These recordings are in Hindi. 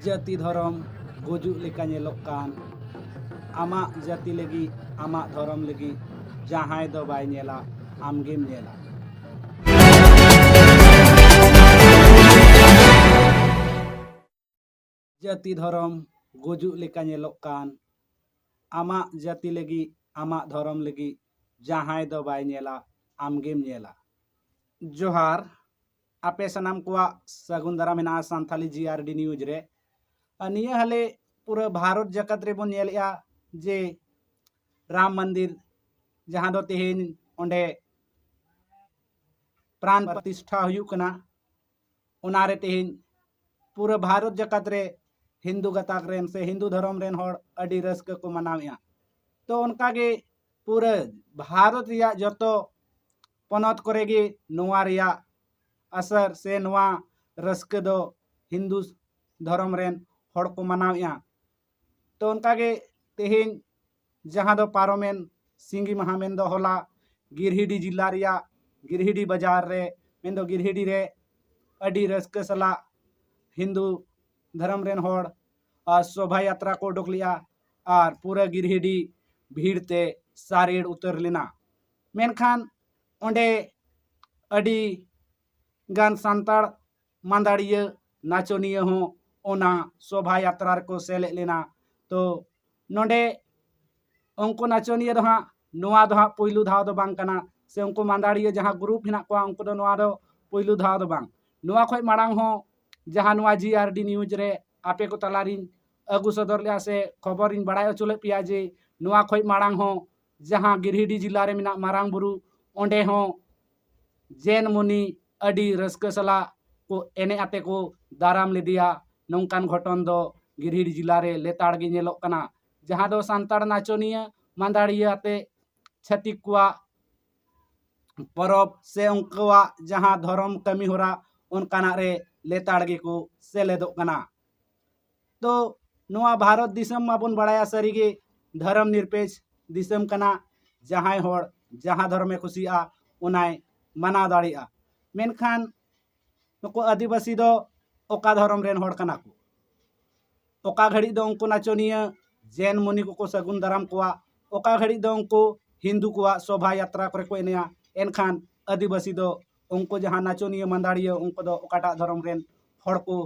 जाति धर्म गुजुक लेका नेलोक कान आमाक जाति लगी आमाक धर्म लगी जहां दो बाय नेला आमगेम नेला। जाति धर्म गुजुक लेका नेलोक कान आमाक जाति लगी आमाक धर्म लगी जहां दो बाय नेला आमगेम नेला। जोहार आपे सनाम कुआ सगुन दाराम हेना सान्थाली जीआरडी न्यूज रे निया हले पूरा भारत जगत रे बन नेलया जे राम मंदिर जहां दो तेहेन ओंडे प्राण प्रतिष्ठा हुयुक कना ओनारे तेहेन पूरा भारत जगत रे हिंदू गताक रेन से हिंदू धर्म रेन होड़ अडी रस्क को मनावया। तो उनका गे पूरा भारत रिया जतो पनत करेगे नोआ रिया असर से नोआ रस्क दो हिंदू धर्म रेन होड़ को मनावया। तो उनका गे तेहेन जहां दो पारोमेन सिंगी महामेन दो होला गिरहिडी जिला रिया गिरहिडी बाजार रे मेन दो गिरहिडी रे अडी रस्क सला हिंदू धर्म रेन होड़ शोभा यात्रा को उडुक लिया और पूरा गिरहिडी भीड़ ते सारेड़ उतर लेना। मेनखान ओंडे अडी गान सांताड़ मांदाड़िया नाचोनिया हो ओना शोभा यात्रा को सेले लेना। तो नोंडे उनको नाचोनिया दो हाँ नोआ दो हाँ पहिलू धाव दो बांग कना से उनको मांदाड़िया जहाँ ग्रुप हिना को उनको दो नोआ दो पहिलू धाव दो बांग नोआ खोय माड़ांग हो जहाँ नोआ जीआरडी न्यूज रे आपे को तलारिन अगु सदर लिया से खबर इन बड़ाय चले पिया जे नोआ खोय माड़ांग हो जहाँ गिरहिडी जिला रे मिना मारांग बुरु ओंडे हो जैन मुनि अडी रस्क सला को एने आते को दाराम लेदिया नौकान घटन दो गिरहिडी जिला रे लेताड़ गे नेलोक कना जहाँ दो सांताड़ नाचोनिया मांदाड़िया आते छतिक कुआ परब से उनकुआ जहाँ धर्म कमी होरा उनकाना रे लेताड़ गे को सेलेदोक कना। तो नोआ भारत दिसम माबन बड़ाया सरीगे धर्म निरपेक्ष दिसम कना जहां होड़ जहां धर्मे खुशिया उनाय मना दाड़िया। मेनखान नुको आदिवासी दो ओका धर्म रेन होड़ कना को ओका घड़ी दो उनको नाचोनिया जैन मुनि को सगुन दाराम कुआ ओका घड़ी दो उनको हिंदू कुआ शोभा यात्रा करे को एनेया एनखान आदिवासी दो उनको जहां नाचोनिया मंदाड़िया उनको दो ओकाटा धर्म रेन होड़ को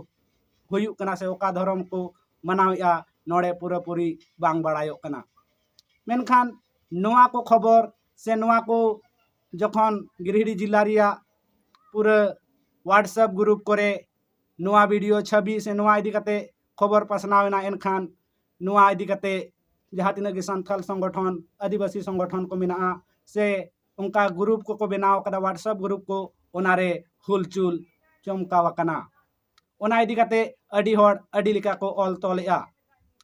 हुयुक कना से ओका धर्म को मनावया नोड़े पूरा पूरी बांग बड़ायोक कना। मेनखान नोआ को खबर से नोआ को जखन गिरहिडी जिला रिया पूरा व्हाट्सएप ग्रुप करे नोआ वीडियो छवि से नोआ इदी कते खबर पासनावना एनखान नोआ इदी कते जहाँ तिना गे संथाल संगठन आदिवासी संगठन को मेना से उनका ग्रुप को बनाव कदा व्हाट्सएप ग्रुप को ओनारे हुलचुल चमकाव कना ओना इदी कते अडी होड़ अडी लिका को ऑल तोलेया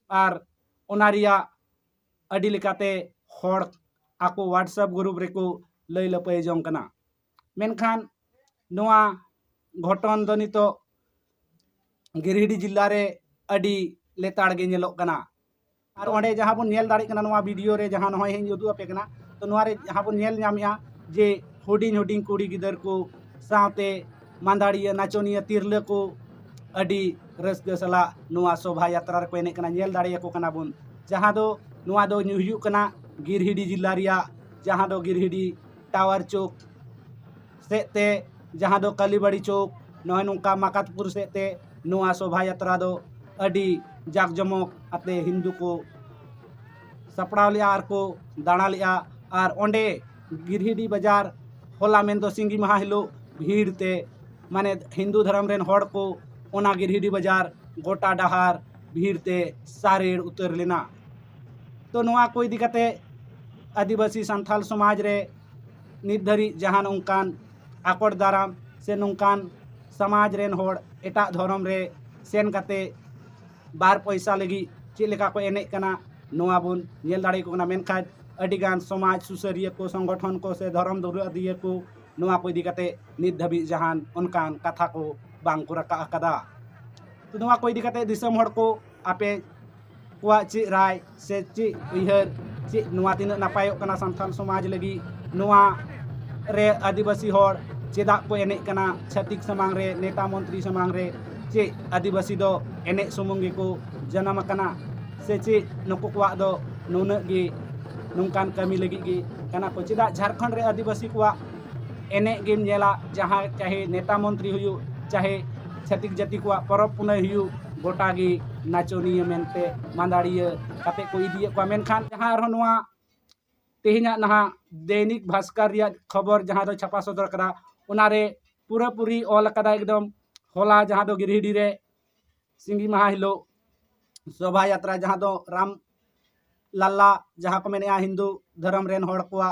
और ओना रिया अडी लिकाते होड़ आको व्हाट्सएप ग्रुप रे को लई लपय जों कना। मेनखान नोआ घटन दो नितो गिरहिडी जिला रे अडी लेताड़ गे नेलोक कना और ओंडे जहाँ बन नेल दाड़ी कना नोआ वीडियो रे जहाँ नोय हेन उदु आपे कना तो नोआ रे जहाँ बन नेल नामिया जे हुडिंग हुडिंग कुड़ी गिदर को साथे मांदाड़िया नाचोनिया तिरले को अडी रस्क सला नोआ शोभा यात्रा को एने कना नेल दाड़िया को कना बन जहाँ दो नोआ दो हुयुक कना गिरहिडी जिला रिया जहाँ दो गिरहिडी टावर चौक सेते जहाँ दो कालीबाड़ी चौक नोय नोका माकातपुर सेते नोआ शोभा यात्रा दो अडी जाक जमक आते हिंदू को सपड़ाव लिया आर को दाणा लिया और ओंडे गिरहिडी बाजार होला मेन दो सिंगी महा हिलो भीड़ ते माने हिंदू धर्म रेन होड़ को ओना गिरहिडी बाजार गोटा डहार भीड़ ते सारेड़ उतर लेना। तो नोआ को इदी कते आदिवासी संथाल समाज रे नित धरी जहान उनकान आकोड़ दाराम से नोंकान समाज रेन होड़ एटा धर्म रे सेन कते बार पैसा लगी चेक लेका को एने कना नोआ बुन नेल दाड़ी को कना मेनखान अडिगान समाज सुसरिया को संगठन को से धर्म दौरिया को नोआ को इदी कते नित धबी जहान उनकान कथा को बांग को रका कदा। तो नोआ को इदी कते दिसम होड़ को आपे कुआ चे राय से चे उइहर चे नोआ तिना नापायोक कना संथाल समाज लगी नोआ रे आदिवासी होड़ चेदा को एने कना छतिक समांग रे नेता मंत्री समांग रे चे आदिवासी दो एने सुमुंग गेको जन्म अकना से चे नुकु कुआ दो नुना गे नुकान कमी लगी गे कना को चेदा झारखंड रे आदिवासी कुआ एने गेम नेला जहाँ चाहे नेता मंत्री हुयु चाहे छत्तीस जाति कुआ परब पुनय हुयु गोटा गे नाचोनिया मेनते मांदाड़िया कते को इदिए को मेनखान जहाँ रनवा तेहिना नहा दैनिक भास्कर रिया खबर जहाँ दो छापा सदर करा उनारे पूरा पूरी ऑल कदा एकदम होला जहाँ दो गिरिडीह रे सिंगी महा हिलो शोभा यात्रा जहाँ दो राम लल्ला जहाँ को मेने हिंदू धर्म रेन होड़ कुआ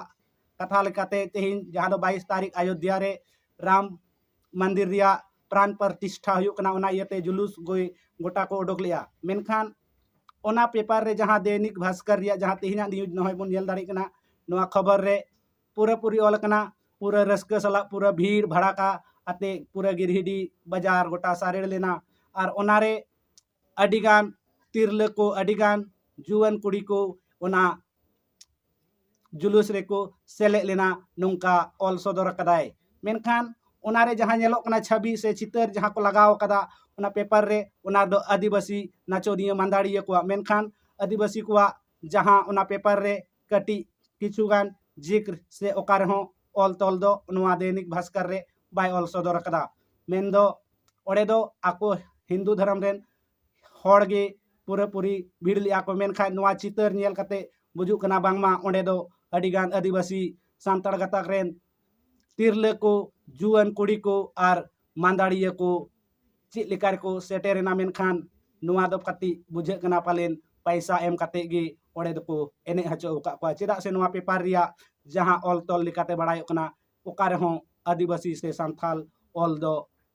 कथा लेकाते तेहिन जहाँ दो 22 तारीख अयोध्या रे राम मंदिर रिया प्राण प्रतिष्ठा हुयुक कना उना इयते जुलूस गोई गोटा को उडोक लिया मेनखान ओना पेपर रे जहाँ दैनिक भास्कर रिया जहाँ तेहिना न्यूज नहय बन नेल दाड़ी कना नोआ खबर रे पूरा पूरी ऑल कना पूरा रस्क सला पूरा भीड़ भड़ाका आते पूरा गिरिडीह बाजार गोटा सारेड़ लेना और ओनारे अडिगान तिरले को अडिगान जुआन कुड़ी को ओना जुलूस रे को सेले लेना नुंका ऑल सदर कदाय मेनखान ओनारे जहाँ नेलोक कना छवि से चितर जहाँ को लगाव कदा ओना पेपर रे ओना दो आदिवासी नाचोनिया मांदाड़िया को मेनखान आदिवासी को जहाँ ओना पेपर रे कटी किछुगान जिक्र से ओकार हो ऑल तोल दो नोआ दैनिक भास्कर रे बाय ऑल सदर कदा मेन दो ओडे दो आको हिंदू धर्म रेन होड़ गे पूरा पूरी भीड़ लिया को मेनखान नोआ चितर नेल कते बुजु कना बांगमा ओडे दो अडिगान आदिवासी सांताड़ गतक रेन तिरले को जुआन कुड़ी को और मांदाड़िया को चेक लेकार को सेटेरेना मेनखान नोआ दो कति बुझे कना पालेन पैसा एम कते गे ओडे दो को एने हचो का को चेदा से नोआ पेपर रिया जहाँ ऑल तोल लिकाते बड़ाय कना ओकारे हो आदिवासी से सांथाल ऑल दो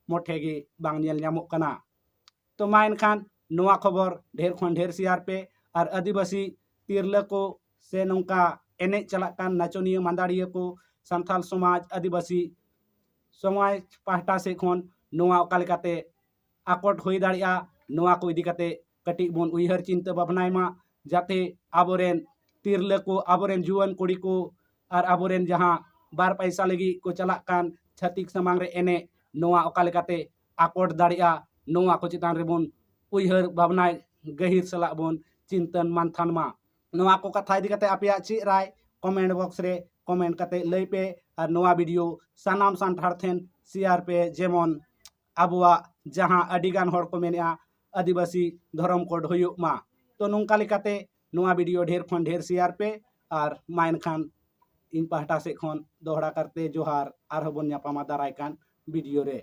मोठे गे बांग नेल ᱧᱟᱢᱚᱜ कना तो मा एनखान नोआ खबर ढेर खन ढेर शेयर पे और आदिवासी तिरले को से नौका एने चला कान नाचोनिया मांदाड़िया को सांथाल समाज आदिवासी समाज पाहटा से खन नोआ ओका लेकाते आकोट होई दाड़िया नोआ को इदी काते कटी बोन उइहर चिंता भावनाय मा जाते आबोरेन तिरले को आबोरेन जुआन कुड़ी को और आबोरेन जहाँ बार पैसा लगी को चला कान छतिक समांग रे एने नोआ ओका लेकाते आकोट दाड़िया नोआ को चितान रे बोन उइहर भावनाय गहिर सला बोन चिंतन मानथान मा नोआ को कथा इदी काते आपया ची राय कमेंट बॉक्स रे कमेंट काते लई पे और नोआ वीडियो सानाम सांठार थेन शेयर पे जेमन आबुआ जहाँ अडिगान होड़ को मेनेआ आदिवासी धर्म कोड हुयुक मा तो नोंका लेकाते नोआ वीडियो ढेर खन ढेर शेयर पे और माइन खान इन पाहटा से खन दोहरा करते जोहार आर हबन ᱧᱟᱯᱟᱢᱟ दाराय कान वीडियो रे।